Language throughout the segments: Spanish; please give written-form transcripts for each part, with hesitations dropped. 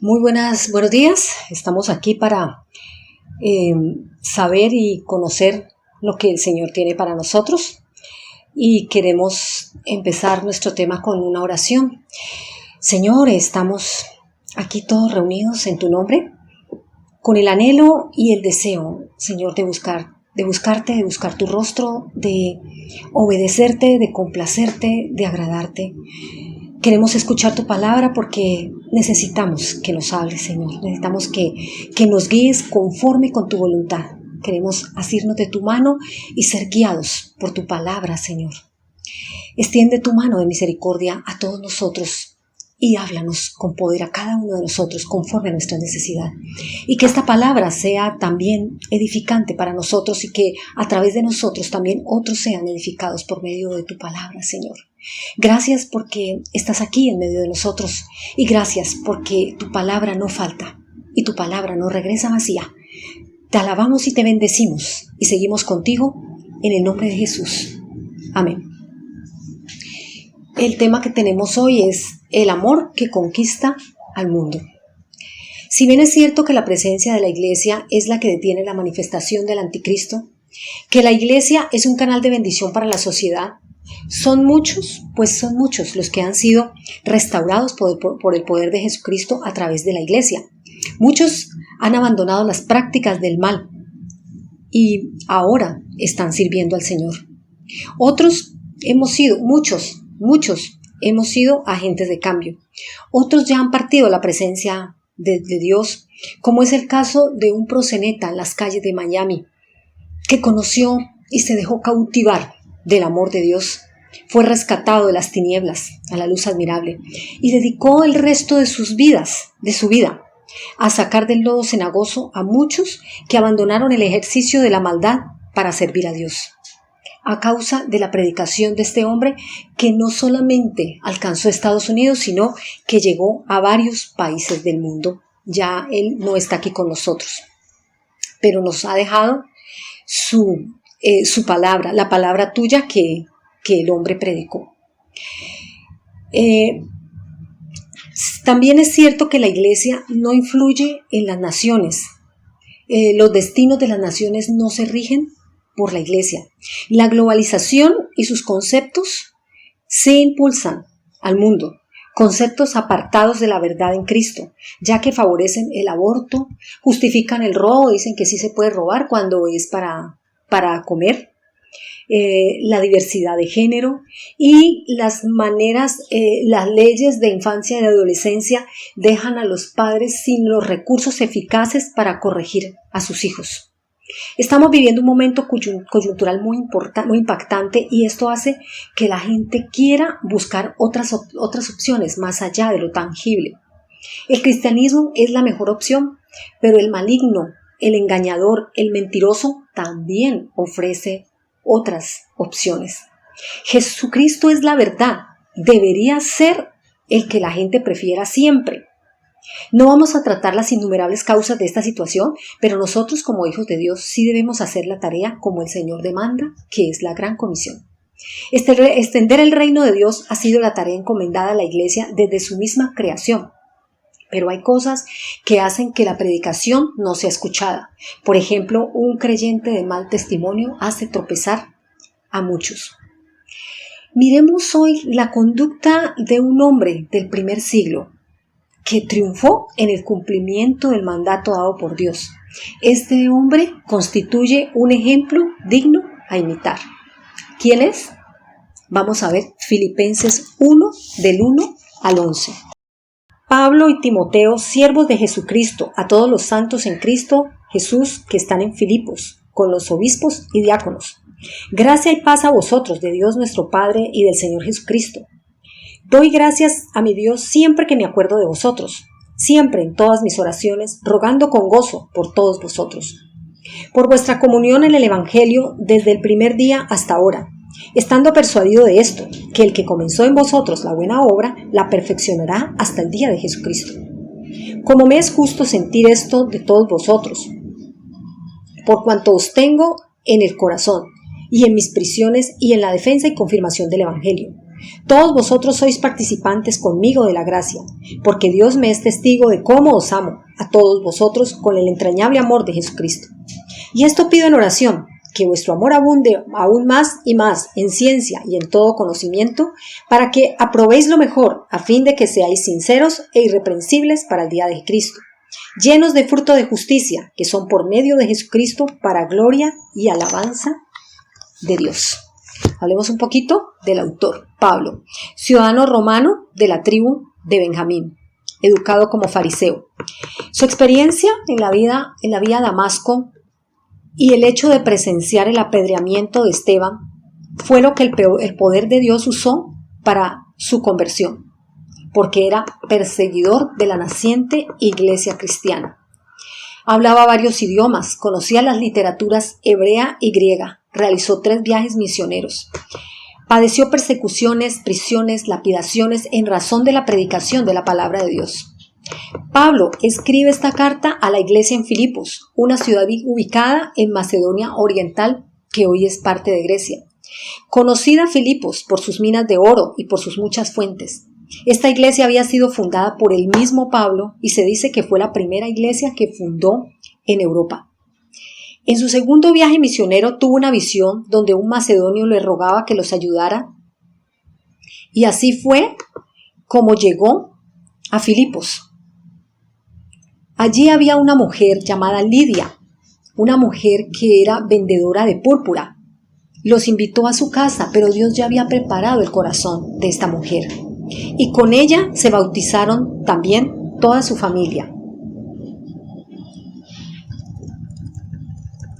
Buenos días. Estamos aquí para saber y conocer lo que el Señor tiene para nosotros y queremos empezar nuestro tema con una oración. Señor, estamos aquí todos reunidos en tu nombre con el anhelo y el deseo, Señor, de buscarte, de buscar tu rostro, de obedecerte, de complacerte, de agradarte. Queremos escuchar tu palabra porque necesitamos que nos hables, Señor. Necesitamos que nos guíes conforme con tu voluntad. Queremos asirnos de tu mano y ser guiados por tu palabra, Señor. Extiende tu mano de misericordia a todos nosotros y háblanos con poder a cada uno de nosotros conforme a nuestra necesidad. Y que esta palabra sea también edificante para nosotros y que a través de nosotros también otros sean edificados por medio de tu palabra, Señor. Gracias porque estás aquí en medio de nosotros y gracias porque tu palabra no falta y tu palabra no regresa vacía. Te alabamos y te bendecimos y seguimos contigo en el nombre de Jesús. Amén. El tema que tenemos hoy es el amor que conquista al mundo. Si bien es cierto que la presencia de la iglesia es la que detiene la manifestación del anticristo, que la iglesia es un canal de bendición para la sociedad, son muchos los que han sido restaurados por el poder de Jesucristo a través de la iglesia. Muchos han abandonado las prácticas del mal y ahora están sirviendo al Señor. Muchos hemos sido agentes de cambio. Otros ya han partido la presencia de Dios, como es el caso de un proseneta en las calles de Miami, que conoció y se dejó cautivar del amor de Dios. Fue rescatado de las tinieblas a la luz admirable y dedicó el resto de su vida, a sacar del lodo cenagoso a muchos que abandonaron el ejercicio de la maldad para servir a Dios. A causa de la predicación de este hombre que no solamente alcanzó Estados Unidos, sino que llegó a varios países del mundo. Ya él no está aquí con nosotros, pero nos ha dejado su palabra, la palabra tuya que el hombre predicó. También es cierto que la iglesia no influye en las naciones. Los destinos de las naciones no se rigen por la iglesia. La globalización y sus conceptos se impulsan al mundo, conceptos apartados de la verdad en Cristo, ya que favorecen el aborto, justifican el robo, dicen que sí se puede robar cuando es para comer, la diversidad de género y las leyes de infancia y de adolescencia dejan a los padres sin los recursos eficaces para corregir a sus hijos. Estamos viviendo un momento coyuntural muy impactante y esto hace que la gente quiera buscar otras opciones más allá de lo tangible. El cristianismo es la mejor opción, pero el maligno, el engañador, el mentiroso también ofrece otras opciones. Jesucristo es la verdad, debería ser el que la gente prefiera siempre. No vamos a tratar las innumerables causas de esta situación, pero nosotros como hijos de Dios sí debemos hacer la tarea como el Señor demanda, que es la gran comisión. Extender el reino de Dios ha sido la tarea encomendada a la iglesia desde su misma creación. Pero hay cosas que hacen que la predicación no sea escuchada. Por ejemplo, un creyente de mal testimonio hace tropezar a muchos. Miremos hoy la conducta de un hombre del primer siglo que triunfó en el cumplimiento del mandato dado por Dios. Este hombre constituye un ejemplo digno a imitar. ¿Quién es? Vamos a ver Filipenses 1, del 1 al 11. Pablo y Timoteo, siervos de Jesucristo, a todos los santos en Cristo Jesús que están en Filipos, con los obispos y diáconos. Gracia y paz a vosotros, de Dios nuestro Padre y del Señor Jesucristo. Doy gracias a mi Dios siempre que me acuerdo de vosotros, siempre en todas mis oraciones, rogando con gozo por todos vosotros, por vuestra comunión en el Evangelio desde el primer día hasta ahora, estando persuadido de esto, que el que comenzó en vosotros la buena obra, la perfeccionará hasta el día de Jesucristo. Como me es justo sentir esto de todos vosotros, por cuanto os tengo en el corazón, y en mis prisiones y en la defensa y confirmación del Evangelio. Todos vosotros sois participantes conmigo de la gracia, porque Dios me es testigo de cómo os amo a todos vosotros con el entrañable amor de Jesucristo. Y esto pido en oración, que vuestro amor abunde aún más y más en ciencia y en todo conocimiento, para que aprobéis lo mejor, a fin de que seáis sinceros e irreprensibles para el día de Cristo, llenos de fruto de justicia, que son por medio de Jesucristo para gloria y alabanza de Dios. Hablemos un poquito del autor, Pablo, ciudadano romano de la tribu de Benjamín, educado como fariseo. Su experiencia en la vida a Damasco y el hecho de presenciar el apedreamiento de Esteban fue lo que el poder de Dios usó para su conversión, porque era perseguidor de la naciente iglesia cristiana. Hablaba varios idiomas, conocía las literaturas hebrea y griega, realizó 3 viajes misioneros. Padeció persecuciones, prisiones, lapidaciones en razón de la predicación de la palabra de Dios. Pablo escribe esta carta a la iglesia en Filipos, una ciudad ubicada en Macedonia Oriental, que hoy es parte de Grecia. Conocida Filipos por sus minas de oro y por sus muchas fuentes. Esta iglesia había sido fundada por el mismo Pablo y se dice que fue la primera iglesia que fundó en Europa. En su segundo viaje misionero tuvo una visión donde un macedonio le rogaba que los ayudara, y así fue como llegó a Filipos. Allí había una mujer llamada Lidia, una mujer que era vendedora de púrpura. Los invitó a su casa, pero Dios ya había preparado el corazón de esta mujer. Y con ella se bautizaron también toda su familia.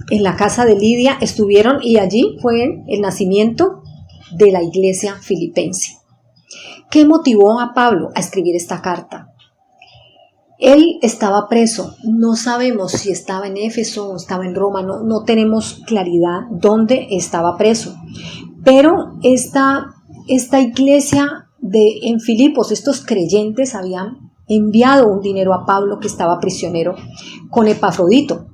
En la casa de Lidia estuvieron y allí fue el nacimiento de la iglesia filipense. ¿Qué motivó a Pablo a escribir esta carta? Él estaba preso, no sabemos si estaba en Éfeso o estaba en Roma, no tenemos claridad dónde estaba preso. Pero esta iglesia en Filipos, estos creyentes habían enviado un dinero a Pablo que estaba prisionero con Epafrodito.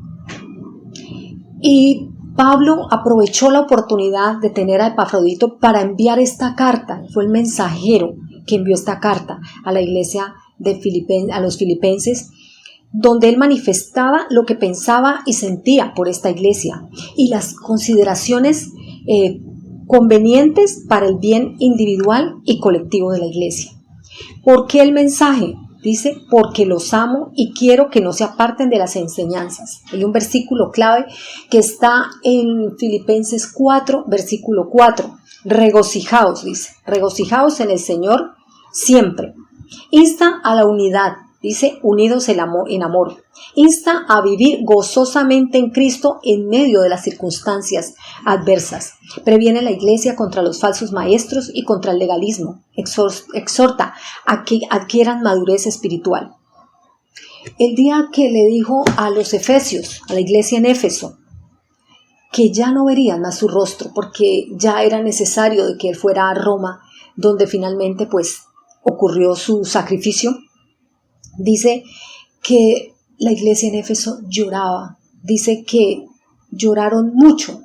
Y Pablo aprovechó la oportunidad de tener a Epafrodito para enviar esta carta. Fue el mensajero que envió esta carta a la iglesia a los filipenses, donde él manifestaba lo que pensaba y sentía por esta iglesia y las consideraciones convenientes para el bien individual y colectivo de la iglesia. ¿Por qué el mensaje? Dice, porque los amo y quiero que no se aparten de las enseñanzas. Hay un versículo clave que está en Filipenses 4, versículo 4. Regocijaos, dice, regocijaos en el Señor siempre. Insta a la unidad, dice, unidos en amor. Insta a vivir gozosamente en Cristo en medio de las circunstancias adversas. Previene a la iglesia contra los falsos maestros y contra el legalismo. Exhorta a que adquieran madurez espiritual. El día que le dijo a los efesios, a la iglesia en Éfeso, que ya no verían más su rostro porque ya era necesario de que él fuera a Roma, donde finalmente pues ocurrió su sacrificio, dice que la iglesia en Éfeso lloraba, dice que lloraron mucho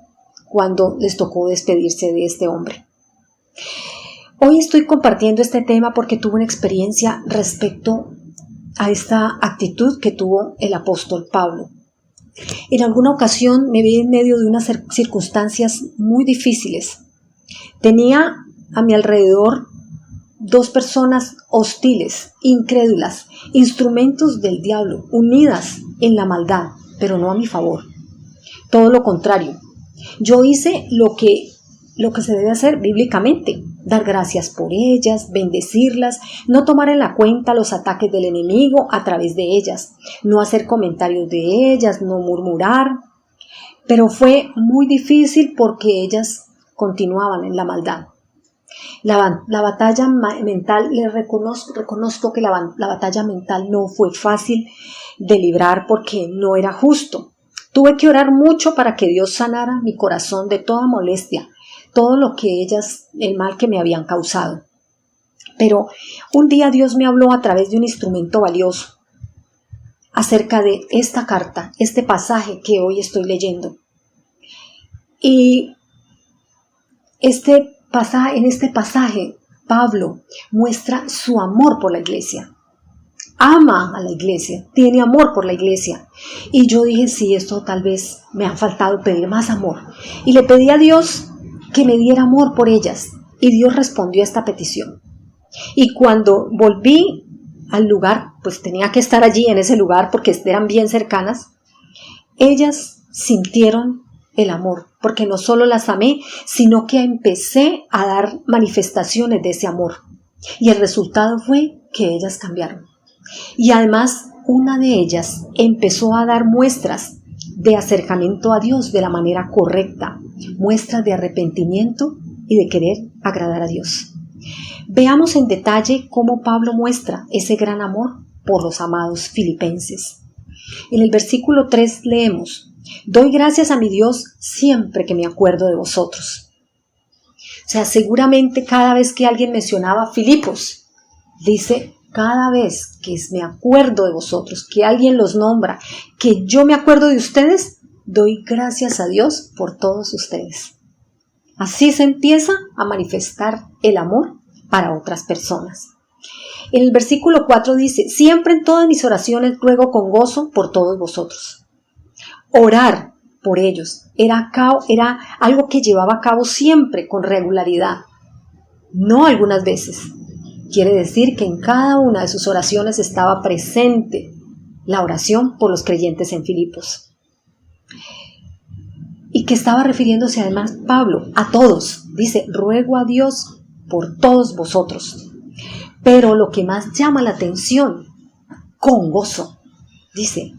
cuando les tocó despedirse de este hombre. Hoy estoy compartiendo este tema porque tuve una experiencia respecto a esta actitud que tuvo el apóstol Pablo. En alguna ocasión me vi en medio de unas circunstancias muy difíciles. Tenía a mi alrededor 2 personas hostiles, incrédulas, instrumentos del diablo, unidas en la maldad, pero no a mi favor. Todo lo contrario. Yo hice lo que se debe hacer bíblicamente, dar gracias por ellas, bendecirlas, no tomar en la cuenta los ataques del enemigo a través de ellas, no hacer comentarios de ellas, no murmurar. Pero fue muy difícil porque ellas continuaban en la maldad. La batalla mental, reconozco que la batalla mental no fue fácil de librar porque no era justo. Tuve que orar mucho para que Dios sanara mi corazón de toda molestia, todo lo que el mal que me habían causado. Pero un día Dios me habló a través de un instrumento valioso acerca de esta carta, este pasaje que hoy estoy leyendo. Y en este pasaje Pablo muestra su amor por la iglesia. Ama a la iglesia, tiene amor por la iglesia. Y yo dije, sí, esto tal vez me ha faltado pedir más amor. Y le pedí a Dios que me diera amor por ellas. Y Dios respondió a esta petición. Y cuando volví al lugar, pues tenía que estar allí en ese lugar porque eran bien cercanas, ellas sintieron el amor, porque no solo las amé, sino que empecé a dar manifestaciones de ese amor. Y el resultado fue que ellas cambiaron. Y además, una de ellas empezó a dar muestras de acercamiento a Dios de la manera correcta, muestras de arrepentimiento y de querer agradar a Dios. Veamos en detalle cómo Pablo muestra ese gran amor por los amados filipenses. En el versículo 3 leemos: doy gracias a mi Dios siempre que me acuerdo de vosotros. O sea, seguramente cada vez que alguien mencionaba Filipos, dice, cada vez que me acuerdo de vosotros, que alguien los nombra, que yo me acuerdo de ustedes, doy gracias a Dios por todos ustedes. Así se empieza a manifestar el amor para otras personas. En el versículo 4 dice, siempre en todas mis oraciones ruego con gozo por todos vosotros. Orar por ellos era algo que llevaba a cabo siempre con regularidad, no algunas veces. Quiere decir que en cada una de sus oraciones estaba presente la oración por los creyentes en Filipos. Y que estaba refiriéndose además Pablo a todos. Dice, ruego a Dios por todos vosotros. Pero lo que más llama la atención, con gozo, dice,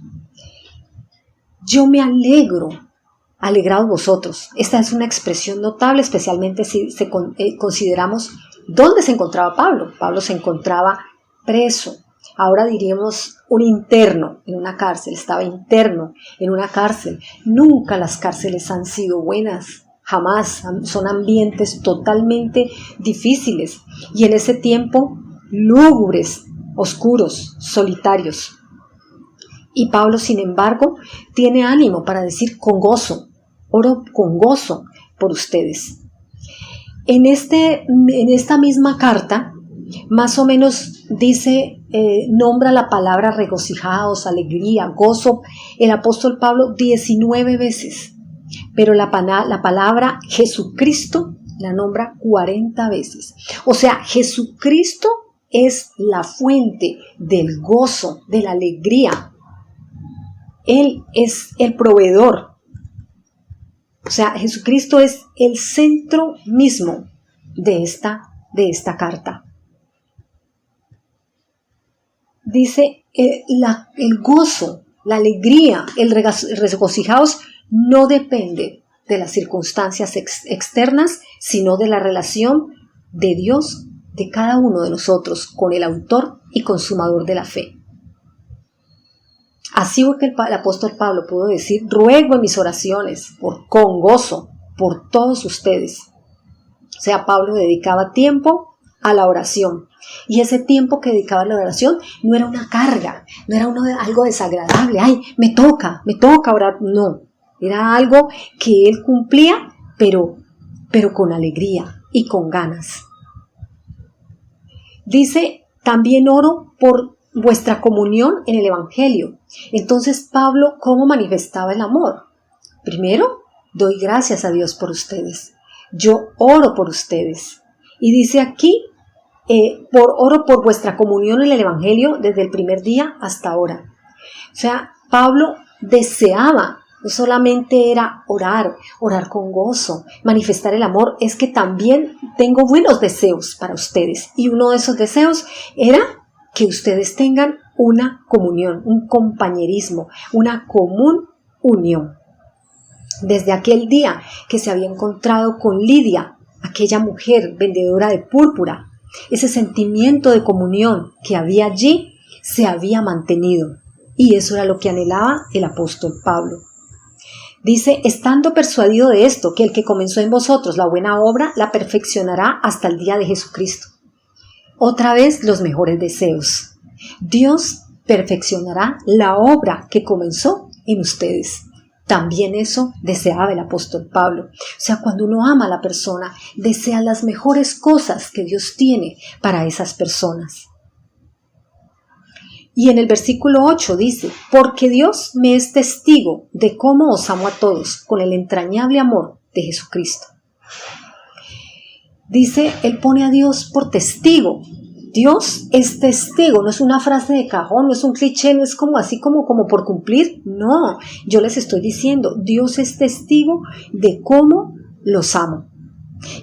yo me alegro, alegraos vosotros. Esta es una expresión notable, especialmente si consideramos dónde se encontraba Pablo. Pablo se encontraba preso. Ahora diríamos un interno en una cárcel. Estaba interno en una cárcel. Nunca las cárceles han sido buenas. Jamás. Son ambientes totalmente difíciles. Y en ese tiempo, lúgubres, oscuros, solitarios. Y Pablo, sin embargo, tiene ánimo para decir con gozo. Oro con gozo por ustedes. En esta misma carta, más o menos dice, nombra la palabra regocijaos, alegría, gozo, el apóstol Pablo 19 veces, pero la palabra Jesucristo la nombra 40 veces. O sea, Jesucristo es la fuente del gozo, de la alegría. Él es el proveedor. O sea, Jesucristo es el centro mismo de esta carta. Dice, el gozo, la alegría, el regocijaos no depende de las circunstancias externas, sino de la relación de Dios, de cada uno de nosotros, con el autor y consumador de la fe. Así fue que el apóstol Pablo pudo decir, ruego en mis oraciones, con gozo, por todos ustedes. O sea, Pablo dedicaba tiempo a la oración. Y ese tiempo que dedicaba a la oración no era una carga, no era algo desagradable. Ay, me toca orar. No, era algo que él cumplía, pero con alegría y con ganas. Dice, también oro por vuestra comunión en el Evangelio. Entonces, Pablo, ¿cómo manifestaba el amor? Primero, doy gracias a Dios o yo oro por ustedes. Y dice aquí, oro por vuestra comunión en el Evangelio desde el primer día hasta ahora. O sea, Pablo deseaba, no solamente era orar con gozo, manifestar el amor, es que también tengo buenos deseos para ustedes. Y uno de esos deseos era que ustedes tengan una comunión, un compañerismo, una común unión. Desde aquel día que se había encontrado con Lidia, aquella mujer vendedora de púrpura, ese sentimiento de comunión que había allí se había mantenido. Y eso era lo que anhelaba el apóstol Pablo. Dice, estando persuadido de esto, que el que comenzó en vosotros la buena obra, la perfeccionará hasta el día de Jesucristo. Otra vez los mejores deseos. Dios perfeccionará la obra que comenzó en ustedes. También eso deseaba el apóstol Pablo. O sea, cuando uno ama a la persona, desea las mejores cosas que Dios tiene para esas personas. Y en el versículo 8 dice, porque Dios me es testigo de cómo os amo a todos con el entrañable amor de Jesucristo. Dice, él pone a Dios por testigo. Dios es testigo, no es una frase de cajón, no es un cliché, no es como así como por cumplir. No, yo les estoy diciendo, Dios es testigo de cómo los amo.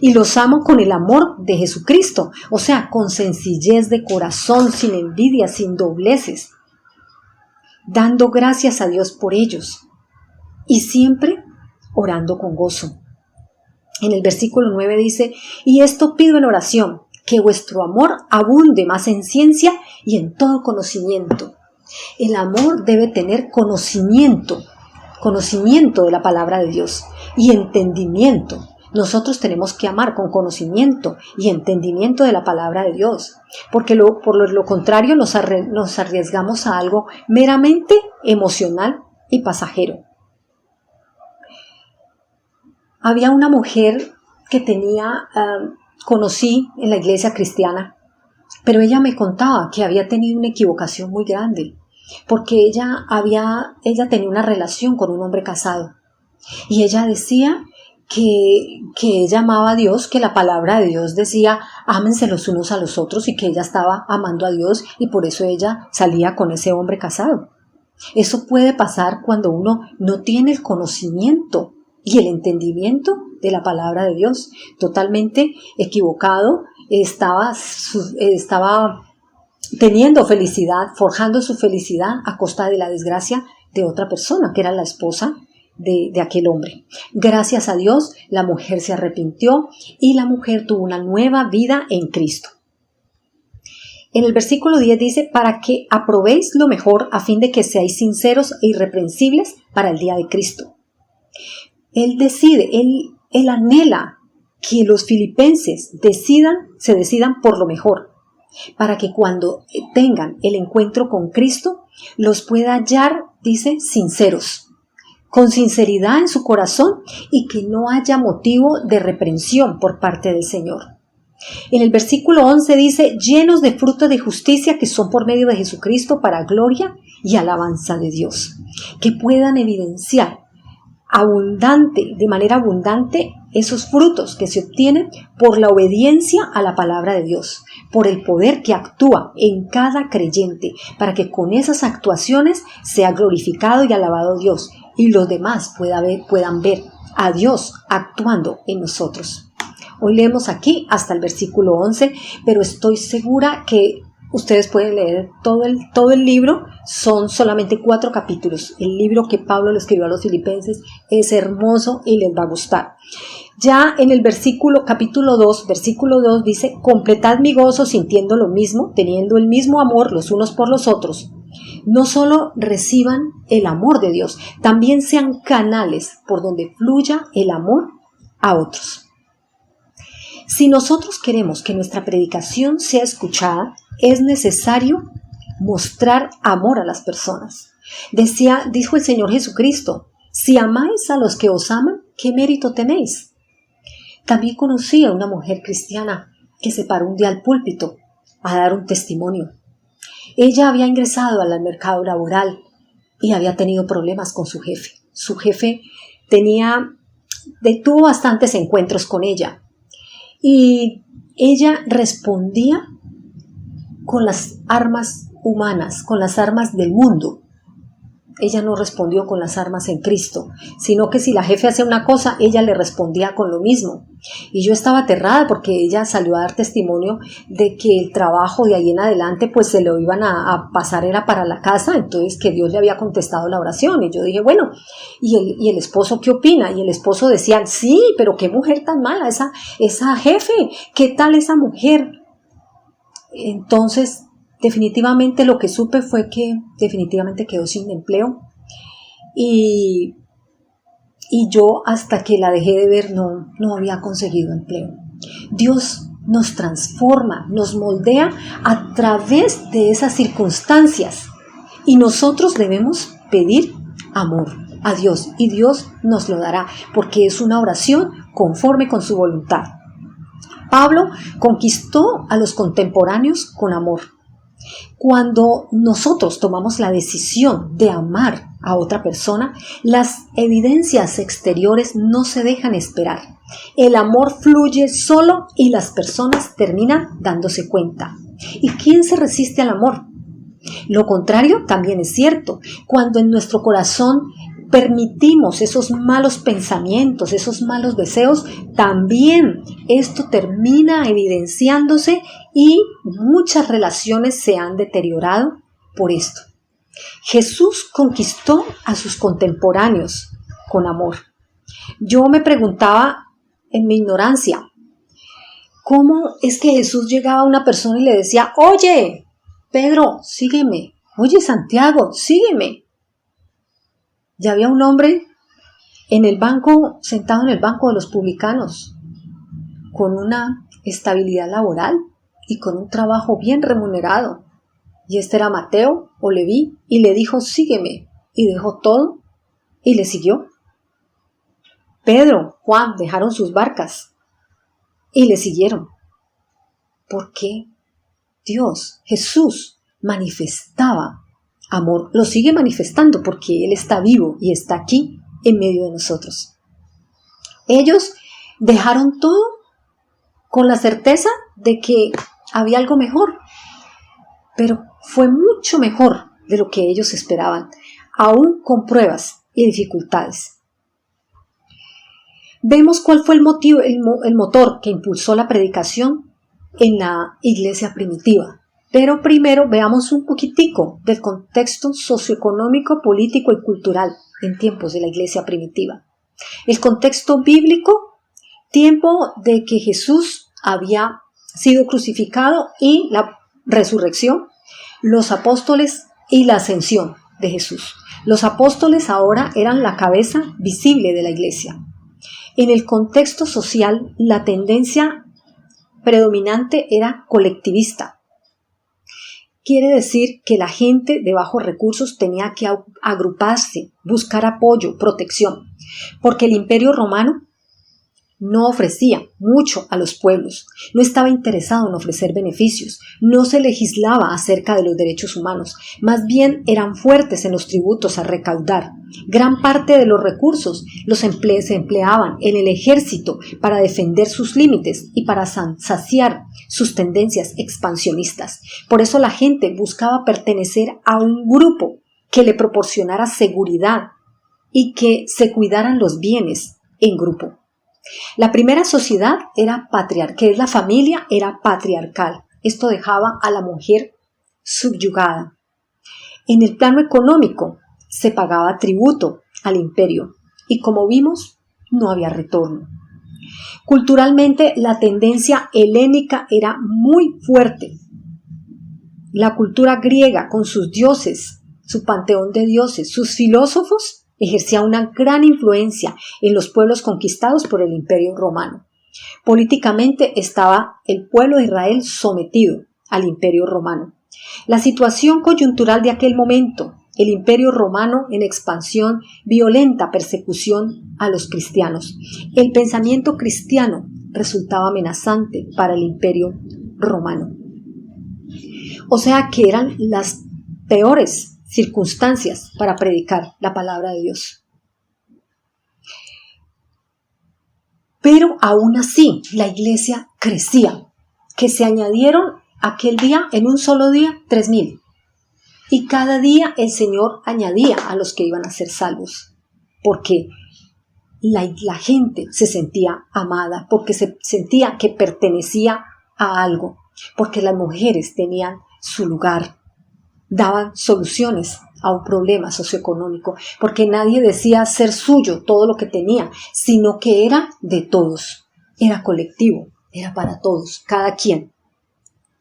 Y los amo con el amor de Jesucristo, o sea, con sencillez de corazón, sin envidia, sin dobleces, dando gracias a Dios por ellos y siempre orando con gozo. En el versículo 9 dice, y esto pido en oración, que vuestro amor abunde más en ciencia y en todo conocimiento. El amor debe tener conocimiento de la palabra de Dios y entendimiento. Nosotros tenemos que amar con conocimiento y entendimiento de la palabra de Dios, porque por lo contrario nos arriesgamos a algo meramente emocional y pasajero. Había una mujer que conocí en la iglesia cristiana, pero ella me contaba que había tenido una equivocación muy grande, porque ella tenía una relación con un hombre casado, y ella decía que ella amaba a Dios, que la palabra de Dios decía, ámense los unos a los otros, y que ella estaba amando a Dios, y por eso ella salía con ese hombre casado. Eso puede pasar cuando uno no tiene el conocimiento y el entendimiento de la palabra de Dios. Totalmente equivocado, estaba teniendo felicidad, forjando su felicidad a costa de la desgracia de otra persona, que era la esposa de aquel hombre. Gracias a Dios, la mujer se arrepintió y la mujer tuvo una nueva vida en Cristo. En el versículo 10 dice, para que aprobéis lo mejor a fin de que seáis sinceros e irreprensibles para el día de Cristo. Él anhela que los filipenses se decidan por lo mejor, para que cuando tengan el encuentro con Cristo, los pueda hallar, dice, sinceros, con sinceridad en su corazón y que no haya motivo de reprensión por parte del Señor. En el versículo 11 dice, llenos de frutos de justicia que son por medio de Jesucristo para gloria y alabanza de Dios, que puedan evidenciar de manera abundante esos frutos que se obtienen por la obediencia a la palabra de Dios, por el poder que actúa en cada creyente, para que con esas actuaciones sea glorificado y alabado Dios y los demás puedan ver a Dios actuando en nosotros. Hoy leemos aquí hasta el versículo 11, pero estoy segura que ustedes pueden leer todo el libro. Son solamente 4 capítulos. El libro que Pablo le escribió a los filipenses es hermoso y les va a gustar. Ya en el capítulo 2, versículo 2 dice, completad mi gozo sintiendo lo mismo, teniendo el mismo amor los unos por los otros. No solo reciban el amor de Dios, también sean canales por donde fluya el amor a otros. Si nosotros queremos que nuestra predicación sea escuchada, es necesario mostrar amor a las personas. Dijo el Señor Jesucristo, si amáis a los que os aman, ¿qué mérito tenéis? También conocí a una mujer cristiana que se paró un día al púlpito a dar un testimonio. Ella había ingresado al mercado laboral y había tenido problemas con su jefe. Su jefe tuvo bastantes encuentros con ella y ella respondía con las armas humanas, con las armas del mundo. Ella no respondió con las armas en Cristo, sino que si la jefe hacía una cosa, ella le respondía con lo mismo. Y yo estaba aterrada porque ella salió a dar testimonio de que el trabajo de ahí en adelante pues se lo iban a pasar era para la casa, entonces que Dios le había contestado la oración. Y yo dije, bueno, ¿y el esposo qué opina? Y el esposo decía, sí, pero qué mujer tan mala, esa jefe, ¿qué tal esa mujer? Entonces, definitivamente lo que supe fue que definitivamente quedó sin empleo y yo hasta que la dejé de ver no había conseguido empleo. Dios nos transforma, nos moldea a través de esas circunstancias y nosotros debemos pedir amor. a Dios y Dios nos lo dará porque es una oración conforme con su voluntad. Pablo conquistó a los contemporáneos con amor. Cuando nosotros tomamos la decisión de amar a otra persona, las evidencias exteriores no se dejan esperar. El amor fluye solo y las personas terminan dándose cuenta. ¿Y quién se resiste al amor? Lo contrario también es cierto. Cuando en nuestro corazón permitimos esos malos pensamientos, esos malos deseos, también esto termina evidenciándose y muchas relaciones se han deteriorado por esto. Jesús conquistó a sus contemporáneos con amor. Yo me preguntaba en mi ignorancia, ¿cómo es que Jesús llegaba a una persona y le decía, oye, Pedro, sígueme, oye, Santiago, sígueme? Ya había un hombre en el banco, sentado en el banco de los publicanos, con una estabilidad laboral y con un trabajo bien remunerado. Y este era Mateo o Leví, y le dijo, sígueme, y dejó todo y le siguió. Pedro, Juan dejaron sus barcas y le siguieron. ¿Por qué? Dios, Jesús, manifestaba amor, lo sigue manifestando porque Él está vivo y está aquí en medio de nosotros. Ellos dejaron todo con la certeza de que había algo mejor, pero fue mucho mejor de lo que ellos esperaban, aún con pruebas y dificultades. Vemos cuál fue el motor que impulsó la predicación en la iglesia primitiva. Pero primero veamos un poquitico del contexto socioeconómico, político y cultural en tiempos de la iglesia primitiva. El contexto bíblico, tiempo de que Jesús había sido crucificado y la resurrección, los apóstoles y la ascensión de Jesús. Los apóstoles ahora eran la cabeza visible de la iglesia. En el contexto social, la tendencia predominante era colectivista. Quiere decir que la gente de bajos recursos tenía que agruparse, buscar apoyo, protección, porque el Imperio Romano no ofrecía mucho a los pueblos, no estaba interesado en ofrecer beneficios, no se legislaba acerca de los derechos humanos, más bien eran fuertes en los tributos a recaudar. Gran parte de los recursos se empleaban en el ejército para defender sus límites y para saciar sus tendencias expansionistas. Por eso la gente buscaba pertenecer a un grupo que le proporcionara seguridad y que se cuidaran los bienes en grupo. La primera sociedad era que es la familia, era patriarcal. Esto dejaba a la mujer subyugada. En el plano económico se pagaba tributo al imperio y, como vimos, no había retorno. Culturalmente la tendencia helénica era muy fuerte. La cultura griega con sus dioses, su panteón de dioses, sus filósofos, ejercía una gran influencia en los pueblos conquistados por el Imperio Romano. Políticamente estaba el pueblo de Israel sometido al Imperio Romano. La situación coyuntural de aquel momento, el Imperio Romano en expansión, violenta persecución a los cristianos. El pensamiento cristiano resultaba amenazante para el Imperio Romano. O sea que eran las peores circunstancias para predicar la palabra de Dios. Pero aún así la iglesia crecía, que se añadieron aquel día, en un solo día, 3,000. Y cada día el Señor añadía a los que iban a ser salvos, porque la gente se sentía amada, porque se sentía que pertenecía a algo, porque las mujeres tenían su lugar, daban soluciones a un problema socioeconómico, porque nadie decía ser suyo todo lo que tenía, sino que era de todos, era colectivo, era para todos, cada quien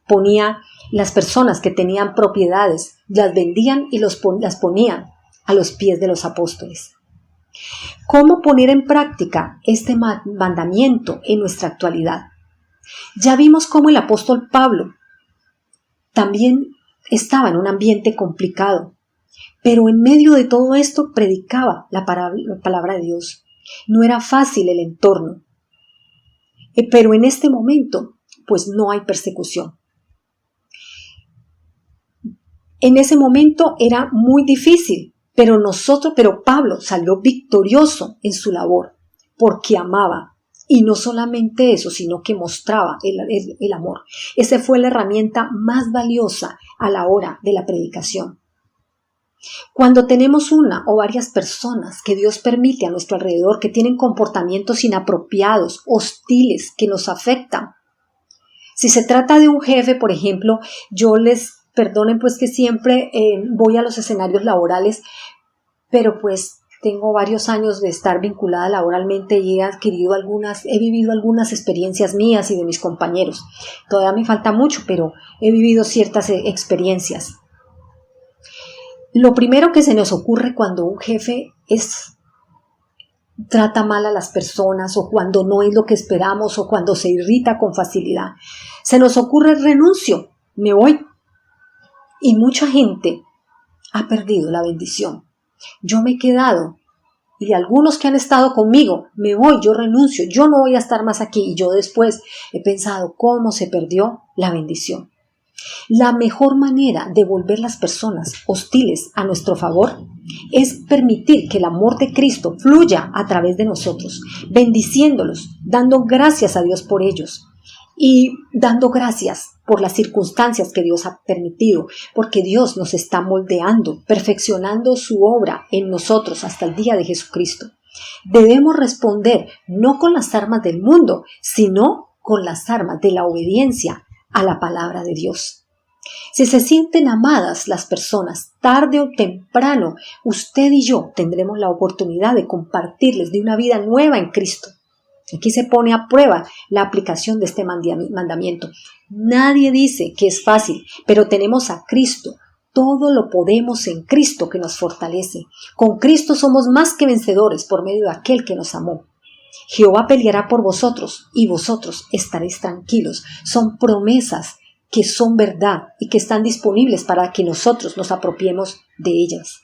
ponía las personas que tenían propiedades, las vendían y las ponían a los pies de los apóstoles. ¿Cómo poner en práctica este mandamiento en nuestra actualidad? Ya vimos cómo el apóstol Pablo también estaba en un ambiente complicado. Pero en medio de todo esto predicaba la palabra de Dios. No era fácil el entorno. Pero en este momento, pues no hay persecución. En ese momento era muy difícil, pero Pablo salió victorioso en su labor, porque amaba. Y no solamente eso, sino que mostraba el amor. Esa fue la herramienta más valiosa a la hora de la predicación. Cuando tenemos una o varias personas que Dios permite a nuestro alrededor que tienen comportamientos inapropiados, hostiles, que nos afectan. Si se trata de un jefe, por ejemplo, perdonen pues que siempre voy a los escenarios laborales, pero pues tengo varios años de estar vinculada laboralmente y he vivido algunas experiencias mías y de mis compañeros. Todavía me falta mucho, pero he vivido ciertas experiencias. Lo primero que se nos ocurre cuando un jefe trata mal a las personas o cuando no es lo que esperamos o cuando se irrita con facilidad, se nos ocurre renuncio, me voy. Y mucha gente ha perdido la bendición. Yo me he quedado y de algunos que han estado conmigo, me voy, yo renuncio, yo no voy a estar más aquí. Y yo después he pensado cómo se perdió la bendición. La mejor manera de volver las personas hostiles a nuestro favor es permitir que el amor de Cristo fluya a través de nosotros, bendiciéndolos, dando gracias a Dios por ellos y dando gracias por las circunstancias que Dios ha permitido, porque Dios nos está moldeando, perfeccionando su obra en nosotros hasta el día de Jesucristo. Debemos responder no con las armas del mundo, sino con las armas de la obediencia a la palabra de Dios. Si se sienten amadas las personas, tarde o temprano, usted y yo tendremos la oportunidad de compartirles de una vida nueva en Cristo. Aquí se pone a prueba la aplicación de este mandamiento. Nadie dice que es fácil, pero tenemos a Cristo. Todo lo podemos en Cristo que nos fortalece. Con Cristo somos más que vencedores por medio de aquel que nos amó. Jehová peleará por vosotros y vosotros estaréis tranquilos. Son promesas que son verdad y que están disponibles para que nosotros nos apropiemos de ellas.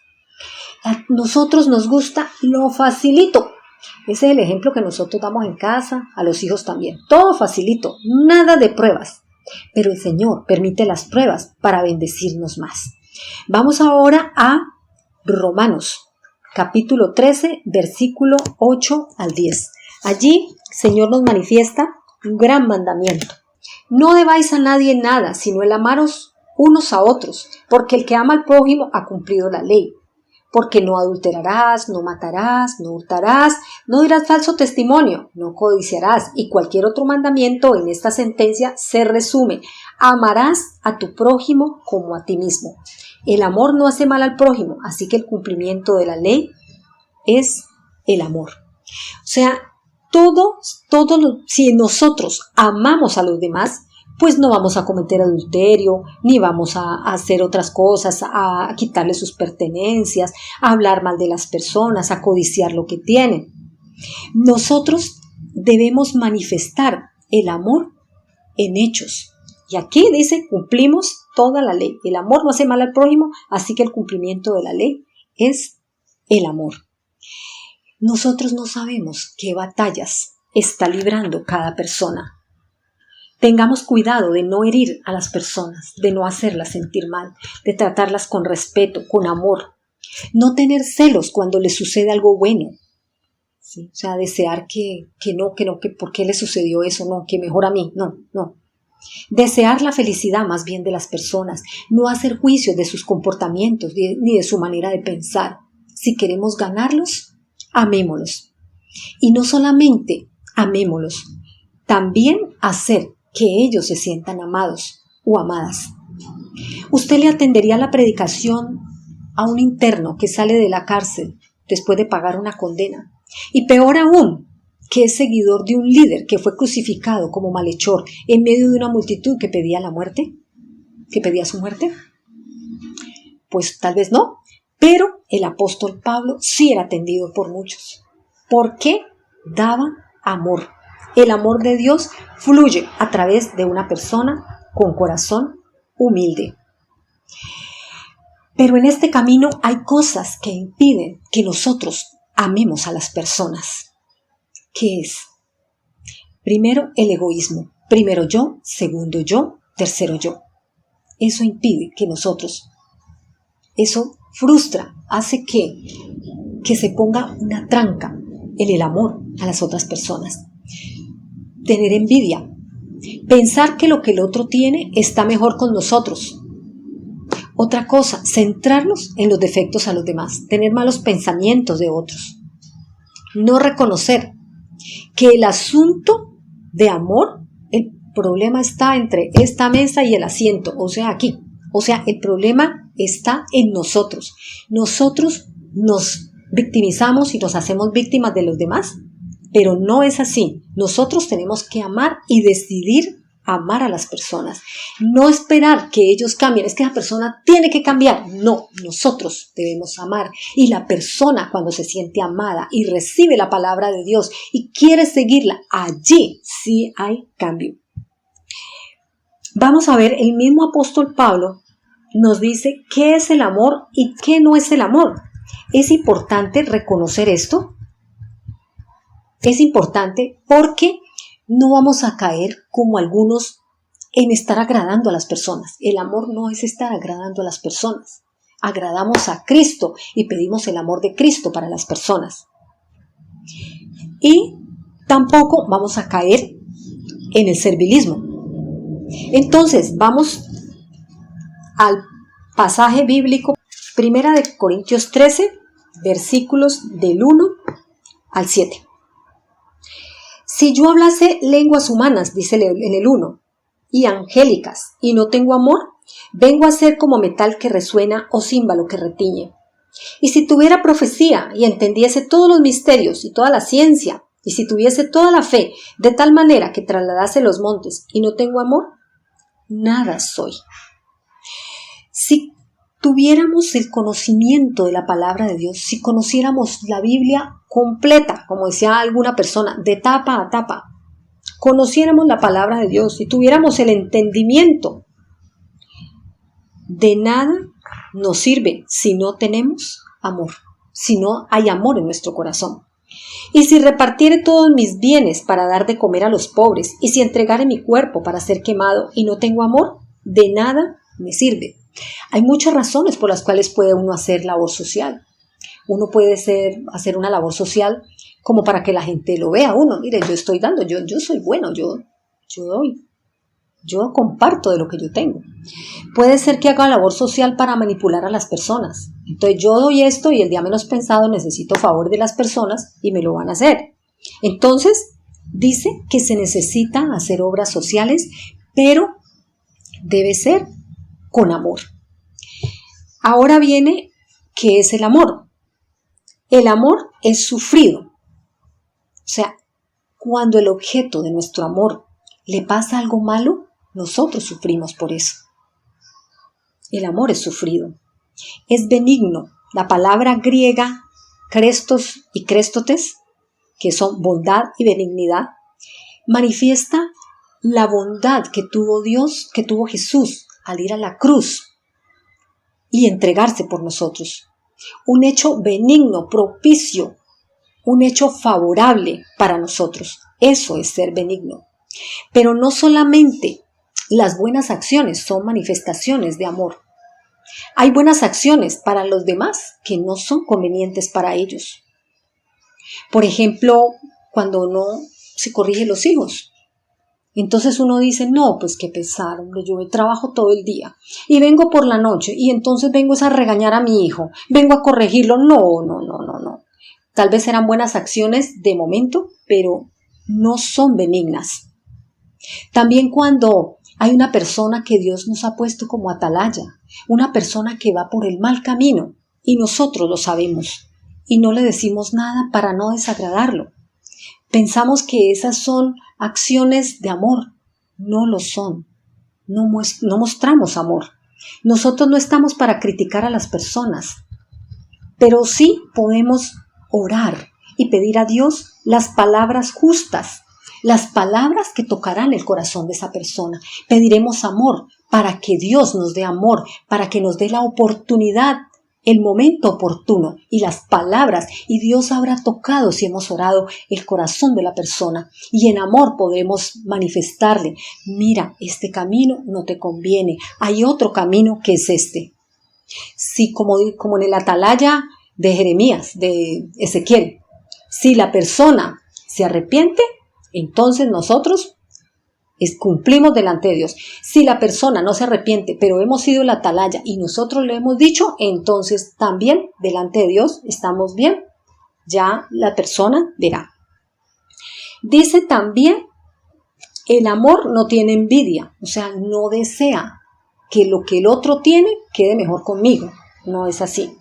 A nosotros nos gusta lo facilito. Ese es el ejemplo que nosotros damos en casa, a los hijos también. Todo facilito, nada de pruebas. Pero el Señor permite las pruebas para bendecirnos más. Vamos ahora a Romanos, capítulo 13, versículo 8 al 10. Allí el Señor nos manifiesta un gran mandamiento. No debáis a nadie nada, sino el amaros unos a otros, porque el que ama al prójimo ha cumplido la ley. Porque no adulterarás, no matarás, no hurtarás, no dirás falso testimonio, no codiciarás, y cualquier otro mandamiento en esta sentencia se resume: amarás a tu prójimo como a ti mismo. El amor no hace mal al prójimo, así que el cumplimiento de la ley es el amor. O sea, si nosotros amamos a los demás, pues no vamos a cometer adulterio, ni vamos a hacer otras cosas, a quitarle sus pertenencias, a hablar mal de las personas, a codiciar lo que tienen. Nosotros debemos manifestar el amor en hechos. Y aquí dice, cumplimos toda la ley. El amor no hace mal al prójimo, así que el cumplimiento de la ley es el amor. Nosotros no sabemos qué batallas está librando cada persona. Tengamos cuidado de no herir a las personas, de no hacerlas sentir mal, de tratarlas con respeto, con amor. No tener celos cuando les sucede algo bueno. ¿Sí? O sea, desear que ¿por qué le sucedió eso? No, que mejor a mí. No. Desear la felicidad más bien de las personas, no hacer juicios de sus comportamientos ni de su manera de pensar. Si queremos ganarlos, amémoslos. Y no solamente amémoslos, también hacer que ellos se sientan amados o amadas. Usted le atendería la predicación a un interno que sale de la cárcel después de pagar una condena. Y peor aún, que es seguidor de un líder que fue crucificado como malhechor en medio de una multitud que pedía la muerte, que pedía su muerte. Pues tal vez no, pero el apóstol Pablo sí era atendido por muchos. ¿Por qué? Daba amor. El amor de Dios fluye a través de una persona con corazón humilde. Pero en este camino hay cosas que impiden que nosotros amemos a las personas. ¿Qué es? Primero, el egoísmo. Primero yo, segundo yo, tercero yo. Eso impide que nosotros, eso frustra, hace que se ponga una tranca en el amor a las otras personas. Tener envidia, pensar que lo que el otro tiene está mejor con nosotros. Otra cosa, centrarnos en los defectos a los demás, tener malos pensamientos de otros. No reconocer que el asunto de amor, el problema está entre esta mesa y el asiento, o sea, aquí. O sea, el problema está en nosotros. Nosotros nos victimizamos y nos hacemos víctimas de los demás, pero no es así. Nosotros tenemos que amar y decidir amar a las personas. No esperar que ellos cambien. Es que la persona tiene que cambiar. No, nosotros debemos amar. Y la persona, cuando se siente amada y recibe la palabra de Dios y quiere seguirla, allí sí hay cambio. Vamos a ver, el mismo apóstol Pablo nos dice qué es el amor y qué no es el amor. Es importante reconocer esto. Es importante porque no vamos a caer como algunos en estar agradando a las personas. El amor no es estar agradando a las personas. Agradamos a Cristo y pedimos el amor de Cristo para las personas. Y tampoco vamos a caer en el servilismo. Entonces, vamos al pasaje bíblico, 1 Corintios 13, versículos del 1 al 7. Si yo hablase lenguas humanas, dice en el 1, y angélicas, y no tengo amor, vengo a ser como metal que resuena o címbalo que retiñe. Y si tuviera profecía y entendiese todos los misterios y toda la ciencia, y si tuviese toda la fe, de tal manera que trasladase los montes, y no tengo amor, nada soy. Si tuviéramos el conocimiento de la palabra de Dios, si conociéramos la Biblia completa, como decía alguna persona, de tapa a tapa, conociéramos la palabra de Dios, si tuviéramos el entendimiento, de nada nos sirve si no tenemos amor, si no hay amor en nuestro corazón. Y si repartiere todos mis bienes para dar de comer a los pobres, y si entregare mi cuerpo para ser quemado y no tengo amor, de nada me sirve. Hay muchas razones por las cuales puede uno hacer labor social. Uno puede hacer una labor social como para que la gente lo vea. Uno, mire, yo estoy dando, yo soy bueno, yo doy. Yo comparto de lo que yo tengo. Puede ser que haga labor social para manipular a las personas. Entonces yo doy esto y el día menos pensado necesito favor de las personas y me lo van a hacer. Entonces dice que se necesita hacer obras sociales, pero debe ser con amor. Ahora viene, ¿qué es el amor? El amor es sufrido. O sea, cuando el objeto de nuestro amor le pasa algo malo, nosotros sufrimos por eso. El amor es sufrido. Es benigno. La palabra griega crestos y créstotes, que son bondad y benignidad, manifiesta la bondad que tuvo Dios, que tuvo Jesús al ir a la cruz y entregarse por nosotros. Un hecho benigno, propicio, un hecho favorable para nosotros. Eso es ser benigno. Pero no solamente las buenas acciones son manifestaciones de amor. Hay buenas acciones para los demás que no son convenientes para ellos. Por ejemplo, cuando uno se corrige los hijos. Entonces uno dice, no, pues qué pesar, hombre, yo trabajo todo el día y vengo por la noche y entonces vengo a regañar a mi hijo, vengo a corregirlo. No. Tal vez eran buenas acciones de momento, pero no son benignas. También cuando hay una persona que Dios nos ha puesto como atalaya, una persona que va por el mal camino y nosotros lo sabemos y no le decimos nada para no desagradarlo. Pensamos que esas son acciones de amor. No lo son. No mostramos amor. Nosotros no estamos para criticar a las personas, pero sí podemos orar y pedir a Dios las palabras justas las palabras que tocarán el corazón de esa persona. Pediremos amor para que Dios nos dé amor, para que nos dé la oportunidad, el momento oportuno y las palabras, y Dios habrá tocado, si hemos orado, el corazón de la persona, y en amor podremos manifestarle: mira, este camino no te conviene, hay otro camino que es este. Si como en el atalaya de Jeremías, de Ezequiel, si la persona se arrepiente, entonces nosotros cumplimos delante de Dios. Si la persona no se arrepiente, pero hemos sido la atalaya y nosotros le hemos dicho, entonces también delante de Dios estamos bien. Ya la persona verá. Dice también, el amor no tiene envidia, o sea, no desea que lo que el otro tiene quede mejor conmigo. No es así.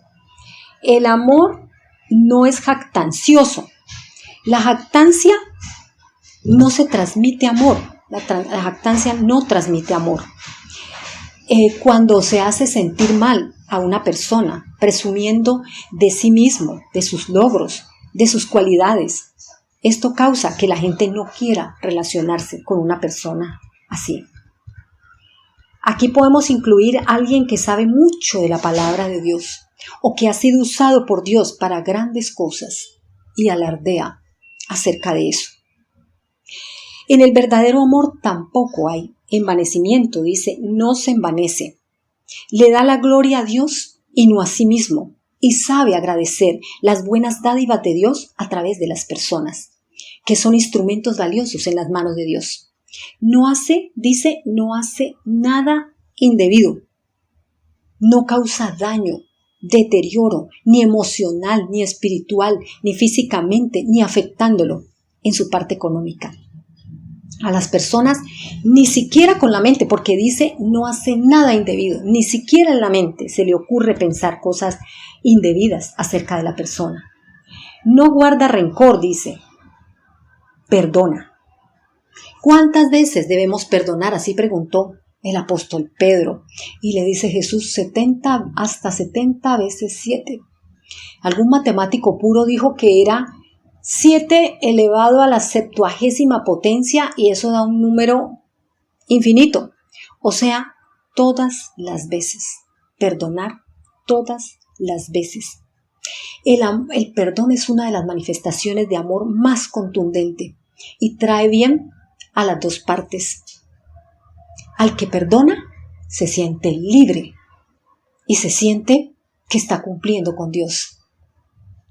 El amor no es jactancioso. La jactancia no se transmite amor. La jactancia no transmite amor. Cuando se hace sentir mal a una persona, presumiendo de sí mismo, de sus logros, de sus cualidades, esto causa que la gente no quiera relacionarse con una persona así. Aquí podemos incluir a alguien que sabe mucho de la palabra de Dios o que ha sido usado por Dios para grandes cosas y alardea acerca de eso. En el verdadero amor tampoco hay envanecimiento, dice, no se envanece. Le da la gloria a Dios y no a sí mismo, y sabe agradecer las buenas dádivas de Dios a través de las personas, que son instrumentos valiosos en las manos de Dios. No hace nada indebido. No causa daño, deterioro, ni emocional, ni espiritual, ni físicamente, ni afectándolo en su parte económica. A las personas, ni siquiera con la mente, porque dice, no hace nada indebido, ni siquiera en la mente se le ocurre pensar cosas indebidas acerca de la persona. No guarda rencor, dice, perdona. ¿Cuántas veces debemos perdonar? Así preguntó el apóstol Pedro, y le dice Jesús, 70 hasta 70 veces 7. Algún matemático puro dijo que era 7 elevado a la 70ª potencia, y eso da un número infinito. O sea, todas las veces. Perdonar todas las veces. El perdón es una de las manifestaciones de amor más contundente y trae bien a las dos partes. Al que perdona se siente libre y se siente que está cumpliendo con Dios.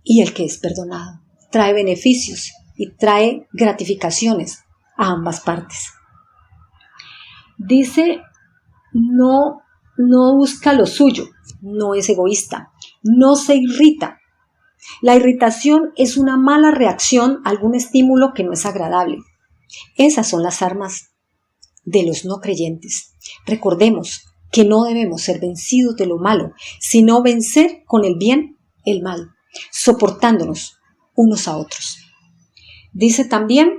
Y el que es perdonado trae beneficios y trae gratificaciones a ambas partes. Dice, no busca lo suyo, no es egoísta, no se irrita. La irritación es una mala reacción a algún estímulo que no es agradable. Esas son las armas de los no creyentes. Recordemos que no debemos ser vencidos de lo malo, sino vencer con el bien el mal, soportándonos unos a otros. Dice también,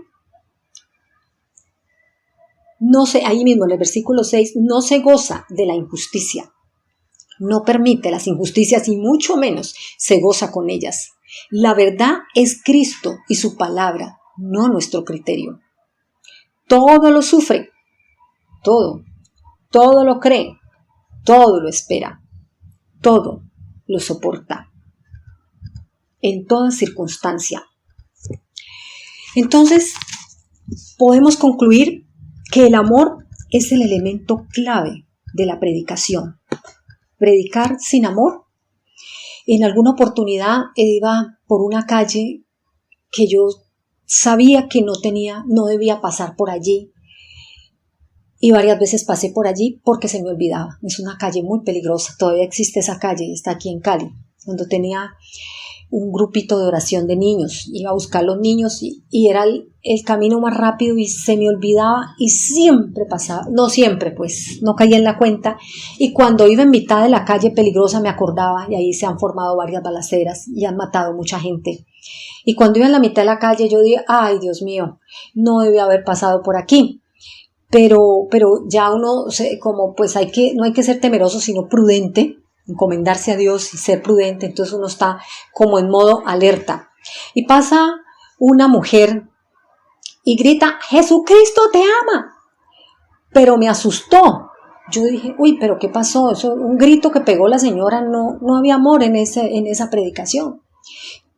ahí mismo en el versículo 6, no se goza de la injusticia, no permite las injusticias y mucho menos se goza con ellas. La verdad es Cristo y su palabra, no nuestro criterio. Todo lo sufre, todo lo cree, todo lo espera, todo lo soporta, en toda circunstancia. Entonces, podemos concluir que el amor es el elemento clave de la predicación. Predicar sin amor. En alguna oportunidad iba por una calle que yo sabía que no debía pasar por allí, y varias veces pasé por allí porque se me olvidaba. Es una calle muy peligrosa, todavía existe esa calle, está aquí en Cali, cuando tenía un grupito de oración de niños, iba a buscar a los niños y era el camino más rápido y se me olvidaba y siempre pasaba, no siempre pues, no caía en la cuenta, y cuando iba en mitad de la calle peligrosa me acordaba, y ahí se han formado varias balaceras y han matado mucha gente, y cuando iba en la mitad de la calle yo dije, ay Dios mío, no debía haber pasado por aquí, pero ya uno, como pues no hay que ser temeroso sino prudente, encomendarse a Dios y ser prudente, entonces uno está como en modo alerta. Y pasa una mujer y grita, Jesucristo te ama. Pero me asustó. Yo dije, uy, pero ¿qué pasó? Eso, un grito que pegó la señora, no había amor en esa predicación.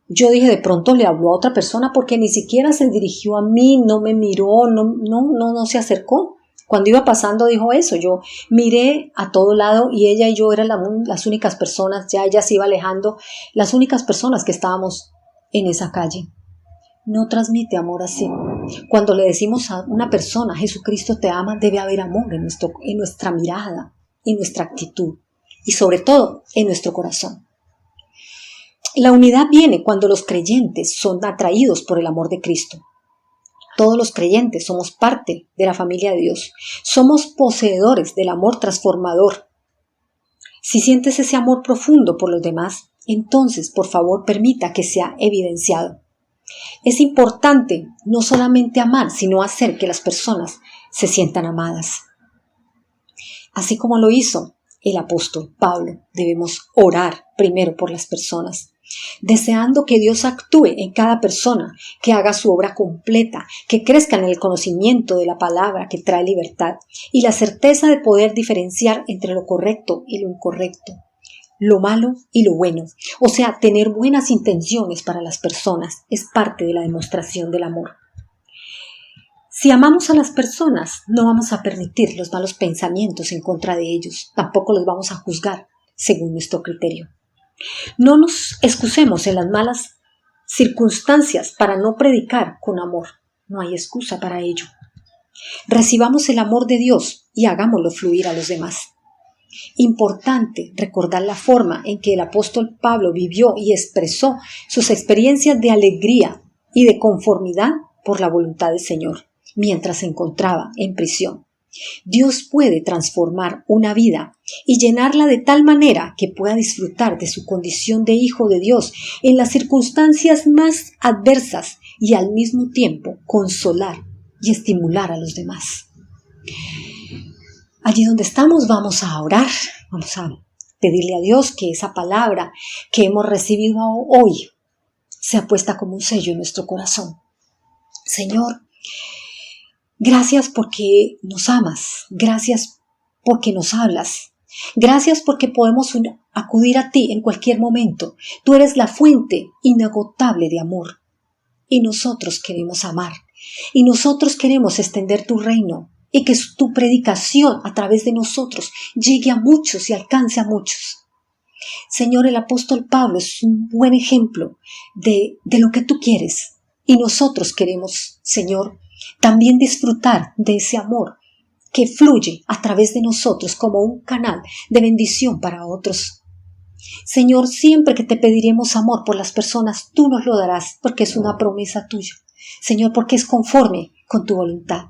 Yo dije, de pronto le habló a otra persona porque ni siquiera se dirigió a mí, no me miró, no se acercó. Cuando iba pasando dijo eso, yo miré a todo lado y ella y yo eran las únicas personas, ya ella se iba alejando, las únicas personas que estábamos en esa calle. No transmite amor así. Cuando le decimos a una persona, Jesucristo te ama, debe haber amor en nuestra mirada, en nuestra actitud y sobre todo en nuestro corazón. La unidad viene cuando los creyentes son atraídos por el amor de Cristo. Todos los creyentes somos parte de la familia de Dios. Somos poseedores del amor transformador. Si sientes ese amor profundo por los demás, entonces, por favor, permita que sea evidenciado. Es importante no solamente amar, sino hacer que las personas se sientan amadas. Así como lo hizo el apóstol Pablo, debemos orar primero por las personas, deseando que Dios actúe en cada persona, que haga su obra completa, que crezca en el conocimiento de la palabra que trae libertad y la certeza de poder diferenciar entre lo correcto y lo incorrecto, lo malo y lo bueno. O sea, tener buenas intenciones para las personas es parte de la demostración del amor. Si amamos a las personas, no vamos a permitir los malos pensamientos en contra de ellos, tampoco los vamos a juzgar según nuestro criterio. No nos excusemos en las malas circunstancias para no predicar con amor. No hay excusa para ello. Recibamos el amor de Dios y hagámoslo fluir a los demás. Importante recordar la forma en que el apóstol Pablo vivió y expresó sus experiencias de alegría y de conformidad por la voluntad del Señor mientras se encontraba en prisión. Dios puede transformar una vida y llenarla de tal manera que pueda disfrutar de su condición de hijo de Dios en las circunstancias más adversas y al mismo tiempo consolar y estimular a los demás. Allí donde estamos vamos a orar, vamos a pedirle a Dios que esa palabra que hemos recibido hoy sea puesta como un sello en nuestro corazón. Señor, gracias porque nos amas, gracias porque nos hablas, gracias porque podemos acudir a ti en cualquier momento. Tú eres la fuente inagotable de amor y nosotros queremos amar y nosotros queremos extender tu reino y que tu predicación a través de nosotros llegue a muchos y alcance a muchos. Señor, el apóstol Pablo es un buen ejemplo de lo que tú quieres y nosotros queremos, Señor, también disfrutar de ese amor que fluye a través de nosotros como un canal de bendición para otros. Señor, siempre que te pediremos amor por las personas, tú nos lo darás porque es una promesa tuya. Señor, porque es conforme con tu voluntad.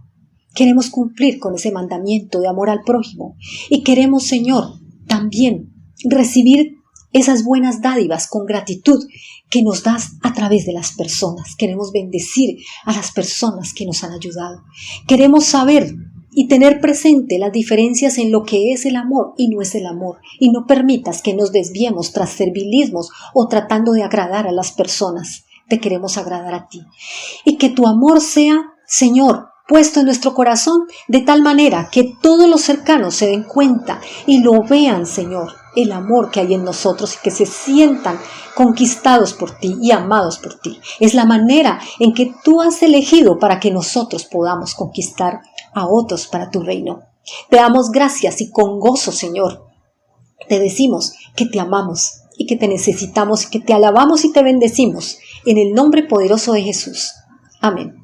Queremos cumplir con ese mandamiento de amor al prójimo y queremos, Señor, también recibir esas buenas dádivas con gratitud que nos das a través de las personas. Queremos bendecir a las personas que nos han ayudado. Queremos saber y tener presente las diferencias en lo que es el amor y no es el amor. Y no permitas que nos desviemos tras servilismos o tratando de agradar a las personas. Te queremos agradar a ti. Y que tu amor sea, Señor, puesto en nuestro corazón de tal manera que todos los cercanos se den cuenta y lo vean, Señor, el amor que hay en nosotros y que se sientan conquistados por ti y amados por ti. Es la manera en que tú has elegido para que nosotros podamos conquistar a otros para tu reino. Te damos gracias y con gozo, Señor, te decimos que te amamos y que te necesitamos y que te alabamos y te bendecimos en el nombre poderoso de Jesús. Amén.